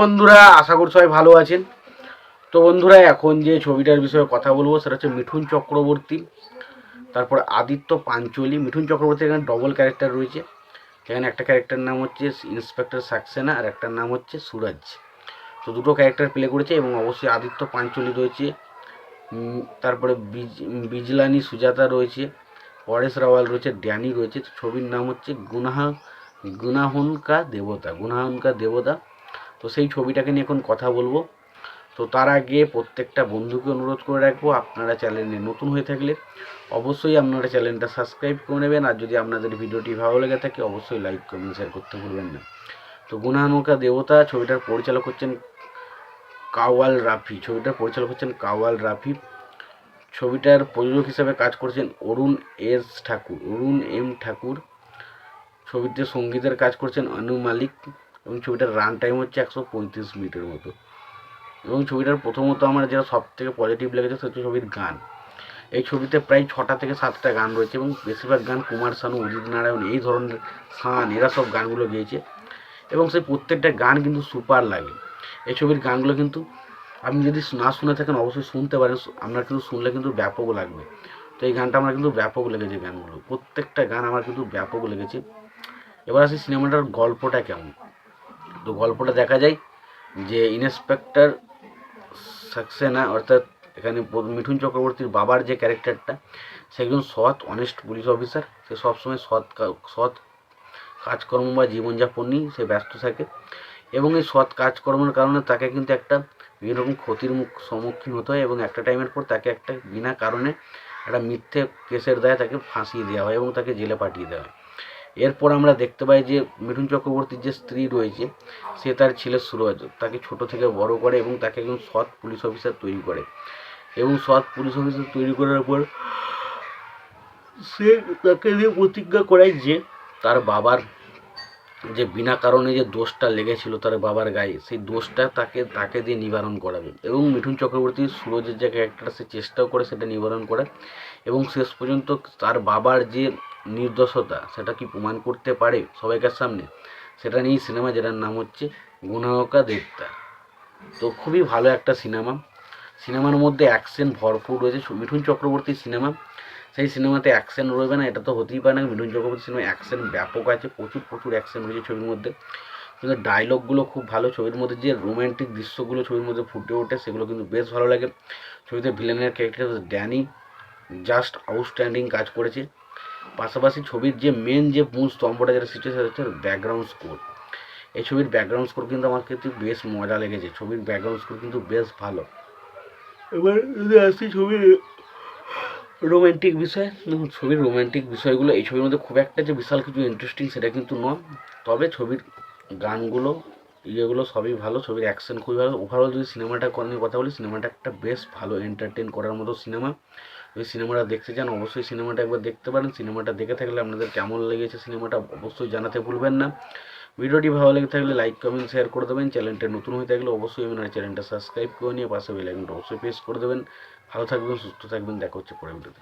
বন্ধুরা, আশা করি সবাই ভালো আছেন। তো বন্ধুরা, এখন যে ছবিটার বিষয়ে কথা বলবো সেটা হচ্ছে মিঠুন চক্রবর্তী, তারপর আদিত্য পাঞ্চোলি। মিঠুন চক্রবর্তী এখানে ডবল ক্যারেক্টার রয়েছে। এখানে একটা ক্যারেক্টার নাম হচ্ছে ইন্সপেক্টর সাক্সেনা আর একটার নাম হচ্ছে সুরাজ। তো দুটো ক্যারেক্টার প্লে করেছে এবং অবশ্যই আদিত্য পাঞ্চোলি রয়েছে। তারপরে বিজলানি সুজাতা রয়েছে, পরেশ রাওয়াল রয়েছে, ড্যানি রয়েছে। ছবির নাম হচ্ছে গুনাহনকা দেবতা। তো সেই ছবিটাকে নিয়ে এখন কথা বলবো। তো তার আগে প্রত্যেকটা বন্ধুকে অনুরোধ করে রাখবো, আপনারা চ্যানেলে নতুন হয়ে থাকলে অবশ্যই আপনারা চ্যানেলটা সাবস্ক্রাইব করে নেবেন। আর যদি আপনাদের ভিডিওটি ভালো লেগে থাকে অবশ্যই লাইক কমেন্ট শেয়ার করতে ভুলবেন না। তো গুনাহনকা দেবতা ছবিটার পরিচালক হচ্ছেন কাওয়াল রাফি। ছবিটার প্রযোজক হিসাবে কাজ করছেন অরুণ এম ঠাকুর। ছবিতে সঙ্গীতের কাজ করছেন অনু মালিক এবং ছবিটার রান টাইম হচ্ছে 135 মিনিটের মতো। এবং ছবিটার প্রথমত আমার যেটা সব থেকে পজিটিভ লেগেছে সেটা হচ্ছে ছবির গান। এই ছবিতে প্রায় 6টা থেকে 7টা গান রয়েছে এবং বেশিরভাগ গান কুমার শানু, উদিত নারায়ণ, এই ধরনের খান, এরা সব গানগুলো গেয়েছে এবং সেই প্রত্যেকটা গান কিন্তু সুপার লাগে। এই ছবির গানগুলো কিন্তু আপনি যদি না শুনে থাকেন অবশ্যই শুনতে পারেন, আপনার কিন্তু শুনলে কিন্তু ব্যাপক লাগবে। তো এই গানটা আমার কিন্তু ব্যাপক লেগেছে, গানগুলো প্রত্যেকটা গান আমার কিন্তু ব্যাপক লেগেছে। এবার আসি সিনেমাটার গল্পটা কেমন। তো গল্পটা দেখা যায় যে ইন্সপেক্টর সাক্সেনা অর্থাৎ এখানে মিঠুন চক্রবর্তীর বাবার যে ক্যারেক্টারটা, সে একজন সৎ অনেস্ট পুলিশ অফিসার। সে সবসময় সৎ কাজকর্ম বা জীবনযাপন নিয়ে সে ব্যস্ত থাকে এবং এই সৎ কাজকর্মের কারণে তাকে কিন্তু একটা বিভিন্ন রকম ক্ষতির সম্মুখীন হতে হয় এবং একটা টাইমের পর তাকে একটা বিনা কারণে একটা মিথ্যে কেসের দায়ে তাকে ফাঁসিয়ে দেওয়া হয় এবং তাকে জেলে পাঠিয়ে দেওয়া হয়। এরপর আমরা দেখতে পাই যে মিঠুন চক্রবর্তীর যে স্ত্রী রয়েছে সে তার ছেলে সুরজ তাকে ছোট থেকে বড় করে এবং তাকে একজন সৎ পুলিশ অফিসার তৈরি করে এবং সৎ পুলিশ অফিসার তৈরি করার পর সে তাকে দিয়ে প্রতিজ্ঞা করায় যে তার বাবার যে বিনা কারণে যে দোষটা লেগেছিল তার বাবার গায়ে, সেই দোষটা তাকে দিয়ে নিবারণ করাবে। এবং মিঠুন চক্রবর্তী সুরজের যে ক্যারেক্টার, সে চেষ্টাও করে সেটা নিবারণ করার এবং শেষ পর্যন্ত তার বাবার যে নির্দোষতা সেটা কি প্রমাণ করতে পারে সবাইকার সামনে, সেটা নিয়েই সিনেমা, যেটার নাম হচ্ছে গুনাহনকা দেবতা। তো খুবই ভালো একটা সিনেমার মধ্যে অ্যাকশন ভরপুর রয়েছে। মিঠুন চক্রবর্তীর সিনেমা, সেই সিনেমাতে অ্যাকশন রয়েবে না এটা তো হতেই পারে না। মিঠুন চক্রবর্তীর সিনেমায় অ্যাকশন ব্যাপক আছে, প্রচুর অ্যাকশন রয়েছে ছবির মধ্যে। কিন্তু ডায়লগগুলো খুব ভালো। ছবির মধ্যে যে রোম্যান্টিক দৃশ্যগুলো ছবির মধ্যে ফুটে ওঠে সেগুলো কিন্তু বেশ ভালো লাগে। ছবিতে ভিলেনের ক্যারেক্টার ড্যানি জাস্ট আউটস্ট্যান্ডিং কাজ করেছে। পাশাপাশি ছবির যে মূল স্তম্ভটা যেটা সৃষ্টি সেটা হচ্ছে ব্যাকগ্রাউন্ড স্কোর। এই ছবির ব্যাকগ্রাউন্ড স্কোর কিন্তু আমার কিন্তু বেশ মজা লেগেছে। ছবির ব্যাকগ্রাউন্ড স্কোর কিন্তু বেশ ভালো। এবার যদি আসি ছবির রোম্যান্টিক বিষয়, দেখুন ছবির রোম্যান্টিক বিষয়গুলো এই ছবির মধ্যে খুব একটা যে বিশাল কিছু ইন্টারেস্টিং সেটা কিন্তু নয়। তবে ছবির গানগুলো ইয়েগুলো সবই ভালো, ছবির অ্যাকশন খুবই ভালো। ওভারঅল যদি সিনেমাটা নিয়ে কথা বলি, সিনেমাটা একটা বেশ ভালো এন্টারটেন করার মতো সিনেমা। যদি সিনেমাটা দেখতে চান অবশ্যই সিনেমাটা একবার দেখতে পারেন। সিনেমাটা দেখে থাকলে আপনাদের কেমন লেগেছে সিনেমাটা অবশ্যই জানাতে ভুলবেন না। ভিডিওটি ভালো লেগে থাকলে লাইক কমেন্ট শেয়ার করে দেবেন। চ্যানেলটা নতুন হয়ে থাকলে অবশ্যই আপনার চ্যানেলটা সাবস্ক্রাইব করে নিয়ে পাশে বেল আইকনটা অবশ্যই প্রেস করে দেবেন। ভালো থাকবেন, সুস্থ থাকবেন, দেখা হচ্ছে পরের ভিডিওতে।